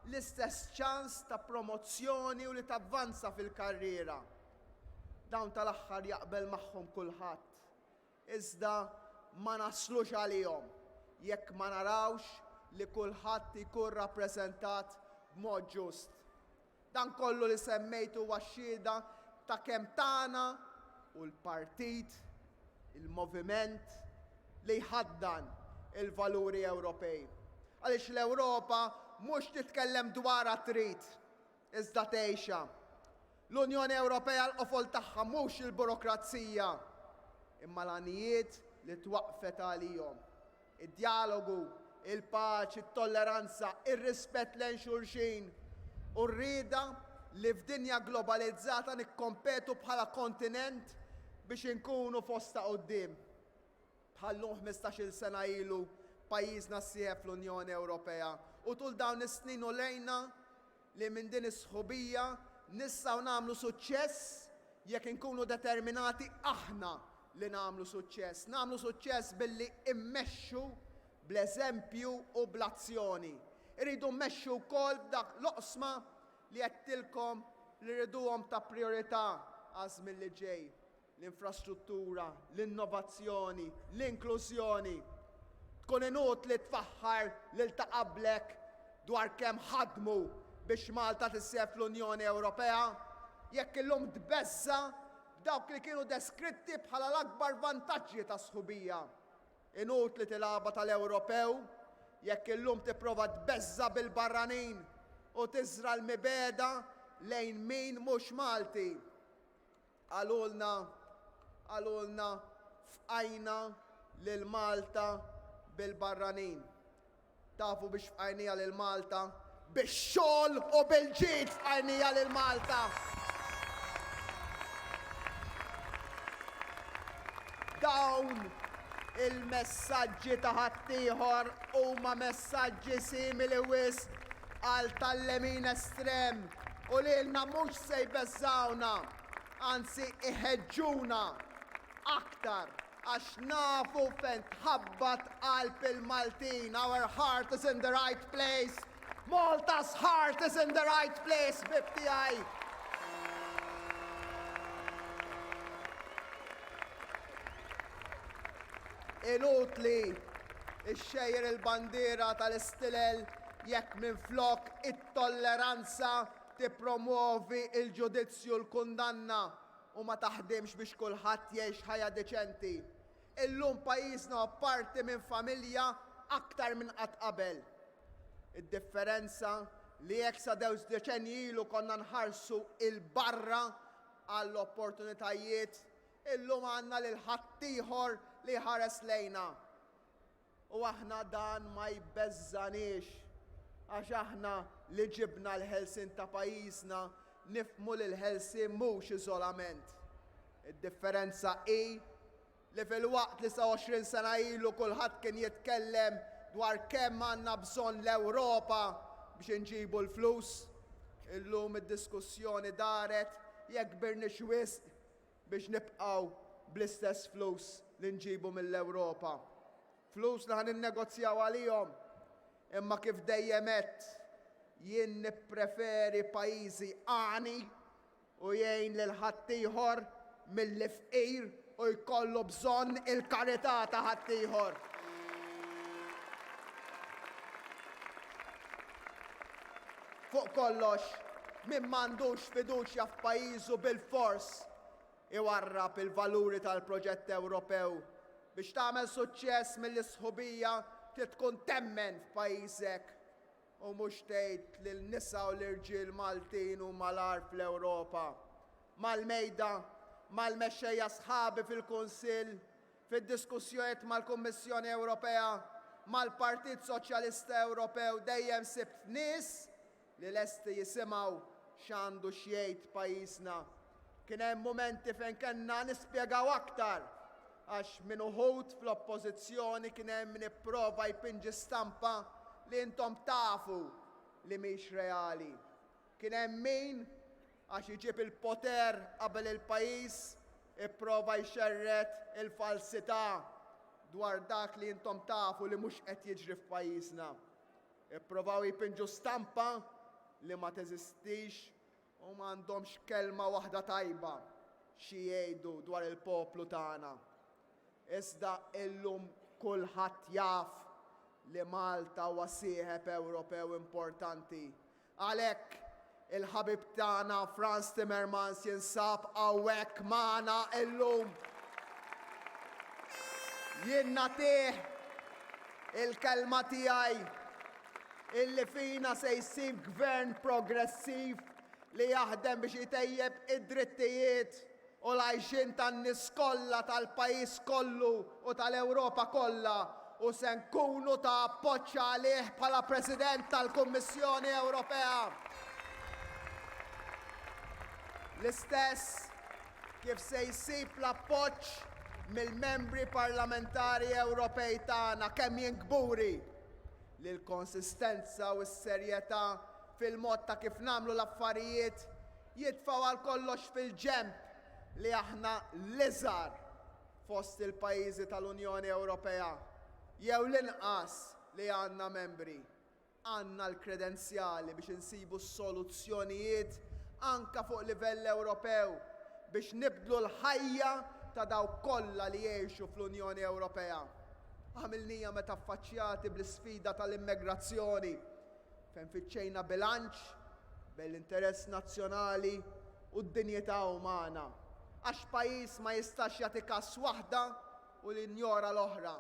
l-istess ċans ta' promozzjoni u li tavvanza fil-karriera. Dawn tal-aħħar jaqbel magħhom kulħadd. Iżda ma naslux għalihom jekk ma narawx li kulħadd ikun rappreżentat b'mod ġust. Dan kollu li semmejtu huwa xhieda ta' kemm tagħna u l-partit, il-moviment li jħaddan il-valuri Ewropej. Għaliex l-Ewropa mhux titkellem dwarha trid, iżda tgħixha. L-Unjoni Ewropea l-qofol tagħha mhux il-burokrazija, imma l-għanijiet li twaqqfet għalihom. Id-dialogu, il-paċi, it-tolleranza, ir-rispett lejn xulxin u rrieda li f'dinja globalizzata nikkompetu bħala kontinent biex inkunu fosta quddiem. Bħallum 15-il sena ilu pajjiżna sieħeb fl-Unjoni Ewropea u tul dawn is-snin u lejna li minn din is-sħubija nistgħu nagħmlu suċċess jekk inkunu determinati aħna li nagħmlu suċċess. Nagħmlu suċċess billi immexxu bl-eżempju u bl-azzjoni. Irridu mmexxu wkoll f'dak l-oqsma li għedtilkom li rriduhom ta' priorità għażmin li ġej. L-infrastruttura, l-innovazzjoni, l-inklużjoni. Tkun inutli tfaħħar lil ta' qablek dwar kemm ħadmu biex Malta tissieħeb fl-Unjoni Ewropea jekk illum tbeżza b'dawk li kienu deskritti bħala l-akbar vantaġġi ta' sħubija. Inutli tilaba tal-Ewropew jekk illum tipprova tbeżza bil-barranin u tiżra l-mibeda lejn min mhux Malti. Għalulna fqajna lil Malta bil-barranin. Tafu biex fqajnija lil Malta? Bix-xogħol u bil-ġid fqajnija lil Malta. Dawn il-messaġġi ta' ħaddieħor huma messaġġi simili wisq għal tal-lemin estrem u lilna mhux se jbeżżawna, anzi iħeġġuna aktar għax nafu fejn tħabbat qalb il-Maltin. Our heart is in the right place. Malta's heart is in the right place, bibtijaj. Inutli ixxejjer il-bandiera tal-istilel jekk minflok it-tolleranza tippromuovi il-ġudizzju l-kundanna u ma taħdimx biex kulħadd jgħix ħajja deċenti. Illum pajjiżna parti minn familja aktar minn qatt qabel. Id-differenza li jekk sa dewż deċenji ilu konna nħarsu il-barra għall-opportunitajiet, illum għandna lil ħaddieħor li ħares lejna. U aħna dan ma jbeżżanix għax aħna li ġibna l-ħelsin ta' pajjiżna nifmu li l-ħelsin mhux iżolament. Id-differenza hi li fil-waqt li sa 20 sena ilu kulħadd kien jitkellem dwar kemm għandna bżonn l-Ewropa biex inġibu l-flus. Illum id-diskussjoni daret jekk birnix wisq biex nibqgħu bl-istess flus li nġibu mill-Ewropa. Flus li ħan innegozjaw għalihom, imma kif dejjem qed jien nippreferi pajjiżi għani u jgħin lil ħaddieħor milli fqir u jkollu bżonn il-karità ta' ħaddieħor. Fuq kollox, min m'għandux fiduċja f'pajjiżu bil-fors iwarrab il-valuri tal-proġett Ewropew biex tagħmel suċċess mill-isħubija trid tkun temmen f'pajjiżek u mhux tgħid lil nisa u l-irġiel Maltin huma l-agħar fl-Ewropa. Mal-mejda, mal-mexxejja sħabi fil-Kunsill, fid-diskussjonijiet mal-Kummissjoni Ewropea, mal-Partit Soċjalista Ewropew dejjem sibt nies li lesti jisimgħu x'għandu x'jgħid pajjiżna. Kien hemm mumenti fejn kellna nispjegaw aktar għax min uħud fl-oppożizzjoni kien hemm min ipprova jpinġi stampa li intom tafu li mhix reali. Kien hemm min għax iġib il-poter qabel il-pajjiż ipprova jxerret il-falsità dwar dak li intom tafu li mhux qed jiġri f'pajjiżna. Ippruvaw jpinġu stampa li ma teżistix u m'għandhomx kelma waħda tajba xi jgħidu dwar il-poplu tagħna. Iżda illum kulħadd jaf li Malta huwa sieħeb Ewropew importanti. Għalhekk il-ħabib tagħna Frans Timmermans jinsab hawnhekk magħna illum. Jien nagħtih il-kelma tiegħi illi fina se jsir gvern progressiv li jaħdem biex jitejjeb id-drittijiet u l-għajxin tan-nies kollha tal-pajjiż kollu u tal-Ewropa kollha u se nkunu ta' appoġġ għalih bħala President tal-Kummissjoni Ewropea. L-istess kif se jsib l-appoġġ mill-membri parlamentari Ewropej tagħna kemm jinkburi li l-konsistenza u s-serjetà fil-mod ta' kif nagħmlu l-affarijiet jitfgħu għal kollox fil-ġenb li aħna l-iżgħar fost il-pajjiżi tal-Unjoni Ewropea jew l-inqas li għandna membri. Għandna l-kredenzjali biex insibu s-soluzzjonijiet anke fuq livell Ewropew biex nibdlu l-ħajja ta' dawk kollha li jgħixu fl-Unjoni Ewropea. Għamilnija meta affaċċjati bl-isfida tal-immigrazzjoni fejn fiċċejna bilanċ bejn l-interess nazzjonali u d-dinjità umana. Għax pajjiż ma jistax jagħti każ waħda u l-injora l-oħra.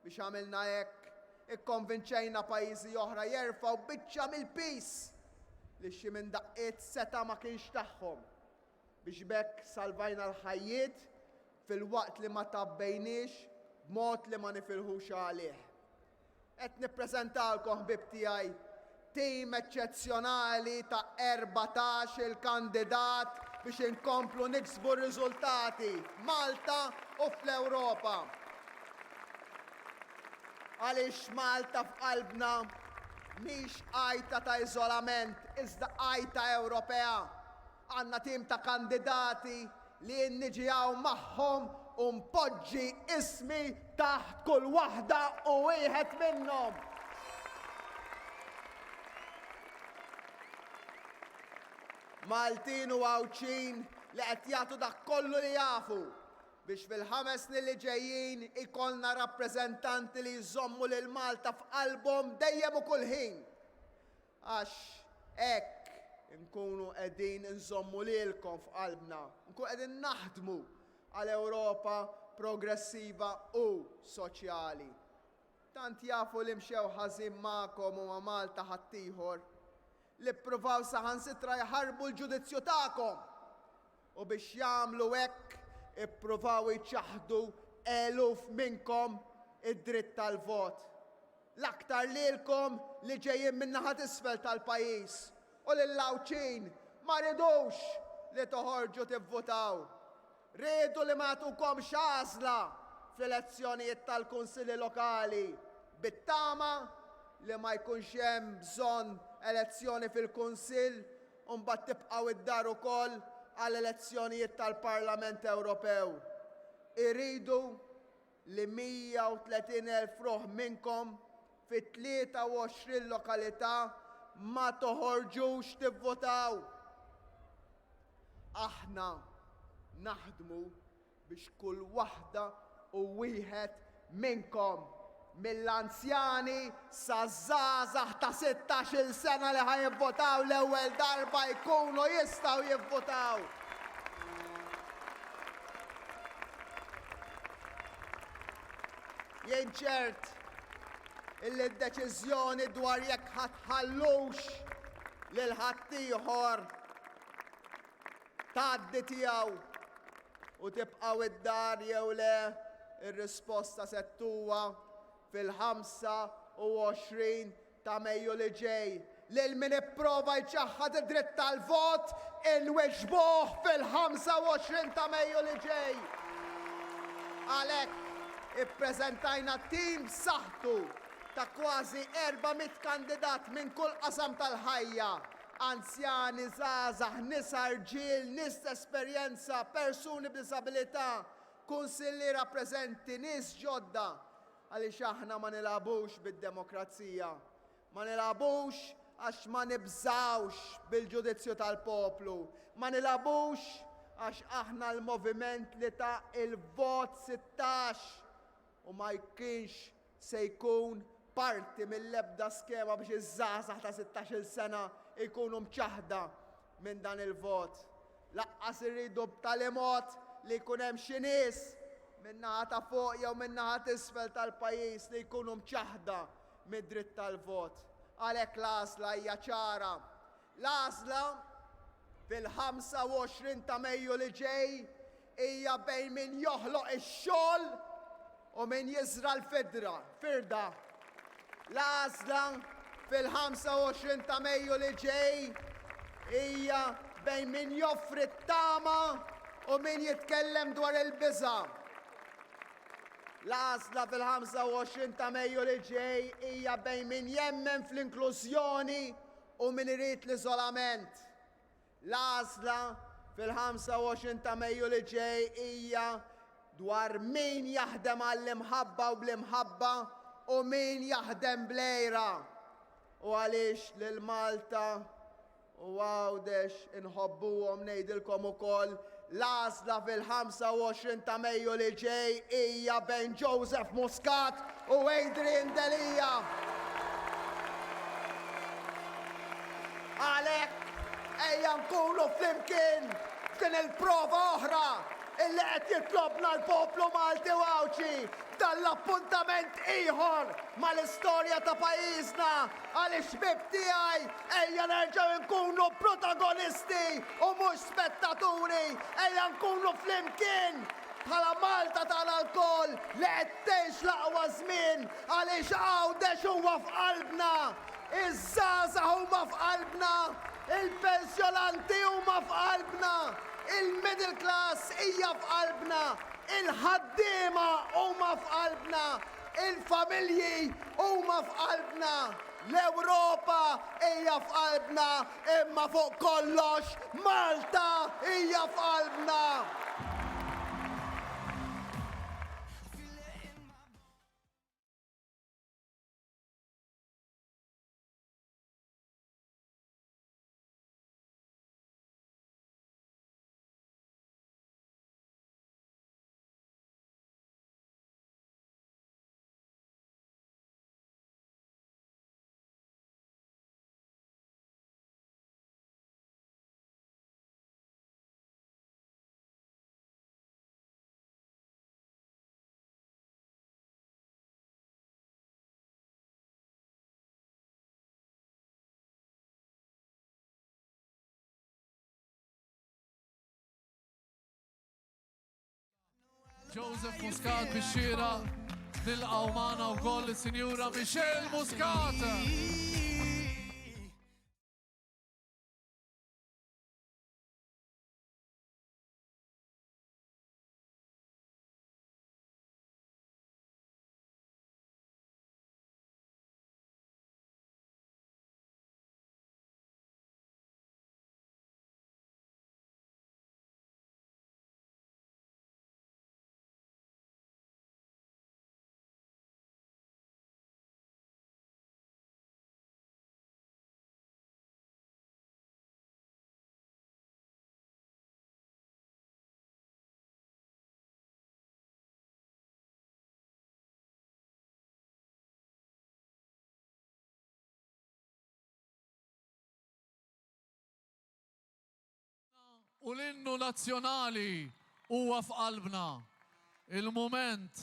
Biex għamilna hekk ikkonvinċejna pajjiżi oħra jerfgħu biċċa mill-peace li xi minn daqqiet seta' ma kienx tagħhom. Biex bekk salvajna l-ħajjiet fil-waqt li ma tabbejniex b'mod li ma nifirħux għalih. Qed nippreżentalkom ħbib tiegħi tim eċċezzjonali ta' 14 il-kandidat biex inkomplu niksbu r-riżultati Malta u fl-Ewropa. Għaliex Malta f'qalbna mhix għajta ta' iżolament, iżda għajta Ewropea. Għandna tim ta' kandidati li nniġijaw magħhom u mpoġġi ismi taħt kull waħda u wieħed minnhom. Maltin u Għawċin li qed jagħtu dak kollu li jafu biex fil-5 snin li ġejjin ikollna rappreżentanti li jżommu lil Malta f'qalbhom dejjem u kull ħin. Għax hekk nkunu qegħdin nżommu lilkom f'qalbna, nkunu qegħdin naħdmu għal Ewropa progressiva u soċjali. Tant jafu li mxew ħażin magħkom u ma' Malta ħaddieħor li ppruvaw saħansitra jħarbu l-ġudizzju tagħkom u biex jagħmlu hekk ippruvaw jiċċaħdu eluf minnkom id-dritt tal-vot. L-aktar lilkom li ġejjin min-naħa t'isfel tal-pajjiż u lil Għawċin ma ridux li toħorġu tivvotaw. Rridu li ma tukom xazla fl-elezzjonijiet tal-Kunsilli Lokali. Bittama li ma jkunx hemm bżonn elezzjoni fil-Kunsill u mbagħad tibqgħu id-dar ukoll għall-elezzjonijiet tal-Parlament Ewropew. Irridu li 130,000 ruħ minnkom fit 23 lokalità ma toħorġux tivvotaw. Aħna naħdmu biex kull waħda u wieħed minnkom mill-anzjani sa żgħażagħ ta' 16-il sena li ħajivvotaw l-ewwel darba jkunu jistgħu jivvotaw. Jien ċert illi d-deċiżjoni dwar jekk ħatħallux lil ħaddieħor tgħaddi tiegħu u tibqgħu id-dar jew le, ir-risposta se tuwa fil-25 ta' Mejju li ġej. Lil min ipprova jċaħħad id-dritt tal-vot inweġbuh fil-25 ta' Mejju li ġej. Għalhekk ippreżentajna tim b'saħħtu ta' kważi 400 kandidat minn kull qasam tal-ħajja. Anzjani, żgħażagħ, nisa, irġiel, nies esperjenza, persuni b'disabilità, kunsilliera preżenti, nies ġodda. Għaliex aħna ma nilagħbux bid-demokrazija. Ma nilagħbux għax ma nibżawx bil-ġudizzju tal-poplu. Ma nilagħbux għax aħna l-moviment li ta' il-vot 16 u ma jkienx se jkun parti mill-ebda skema biex iż-żgħażagħ ta' 16-il sena jkunu mċaħda minn dan il-vot. Laqqas irridu b'tali mod li jkun hemm xi nies min-naħa ta' fuq jew min-naħa t'isfel tal-pajjiż li jkunu mċaħda mid-dritt tal-vot. Għalhekk l-għażla hija ċara. L-għażla fil-25 ta' Mejju li ġej hija bejn min joħloq ix-xogħol u min jiżra l-firda. L-għażla fil-25 ta' Mejju li ġej hija bejn min joffri t-tama u min jitkellem dwar il-biża'. L-għażla fil-25 ta' Mejju li ġej hija bejn min jemmen fl-inklużjoni u min irid l-iżolament. L-għażla fil-25 ta' Mejju li ġej hija dwar min jaħdem għall-imħabba u bl-imħabba u min jaħdem blejra. U għaliex lil Malta u għawdex inħobbuhom ngħidilkom ukoll l-għażla fil-25 ta' Mejju li ġej hija bejn Joseph Muscat u Adrian Delija. Għalhekk ejja nkunu flimkien f'din il-prova oħra illi qed jitlobna l-poplu Malti Wawċi dal-appuntament ieħor mal-istorja ta' pajjiżna għaliex ħbieb tiegħi ejja nerġgħu nkunu protagonisti u mhux spettaturi, ejja nkunu flimkien bħala Malta tagħna lkoll li qed tgħix l-aqwa żmien għaliex għawdex huwa f'qalbna, iż-żgħażagħ huma f'qalbna, il-pensjonanti huma f'qalbna, il-middle class hija f'qalbna, il-ħaddiema huma f'qalbna, il-familji huma f'qalbna, l-Ewropa hija f'qalbna, imma fuq kollox Malta hija f'qalbna. Joseph Muscat bix-xira nilqgħu magħna wkoll is-Sinjura Michelle Muscat. u l-innu nazzjonali huwa f'qalbna. Il-moment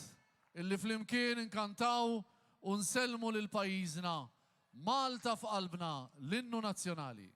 illi flimkien inkantaw u nsellmu lil pajjiżna. Malta f'qalbna, l-innu nazzjonali.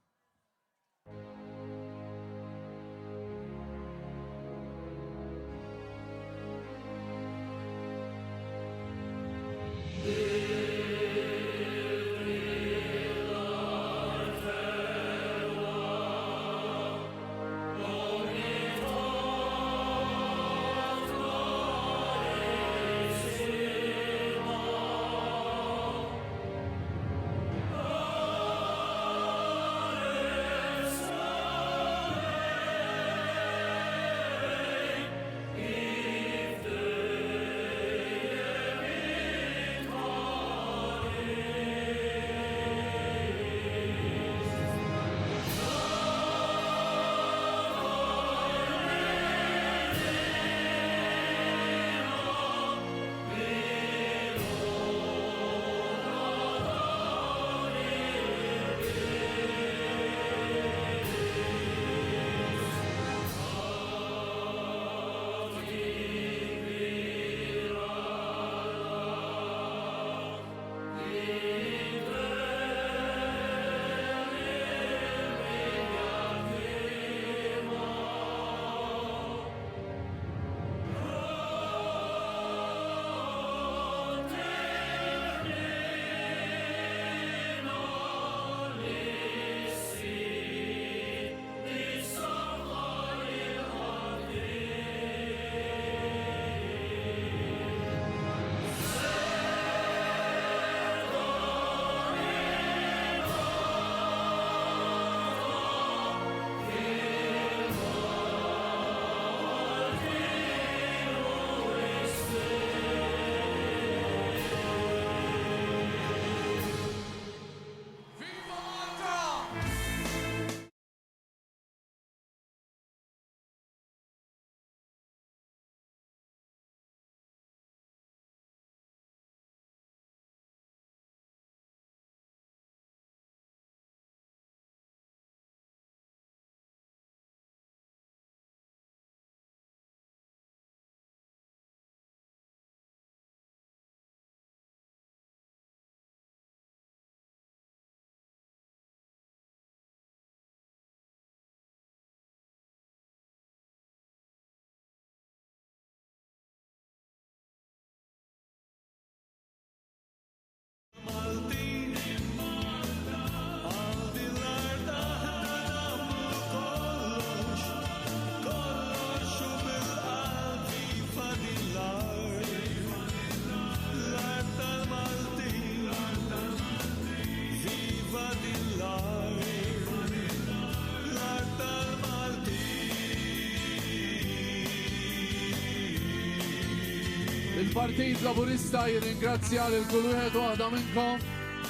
Il-Partit Laburista jirringrazzja lil kull wieħed waħda minnkom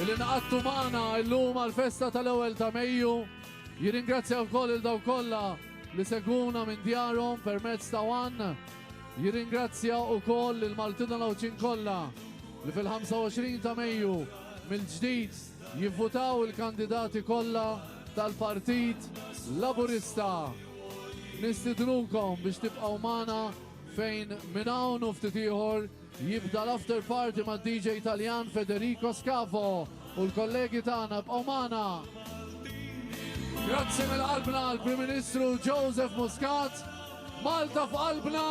li naqattu magħna llum għall-festa tal-ewwel ta' Mejju. Jirringrazzja wkoll il daw kollha li segwuna minn djarhom permezz ta' One. Jirringrazzja wkoll il-Maltina Lawċin kollha li fil-25 ta' Mejju mill-ġdid jivvutaw il-kandidati kollha tal-Partit Laburista. Nistidnukom biex tibqgħu magħna fejn minn hawn u ftit ieħor jibda l-after party ma' DJ Italjan Federico Scavo u l-kollegi tagħna bqgħu magħna. Grazzi mill-qalbna għall-Prim Ministru Joseph Muscat. Malta f'qalbna.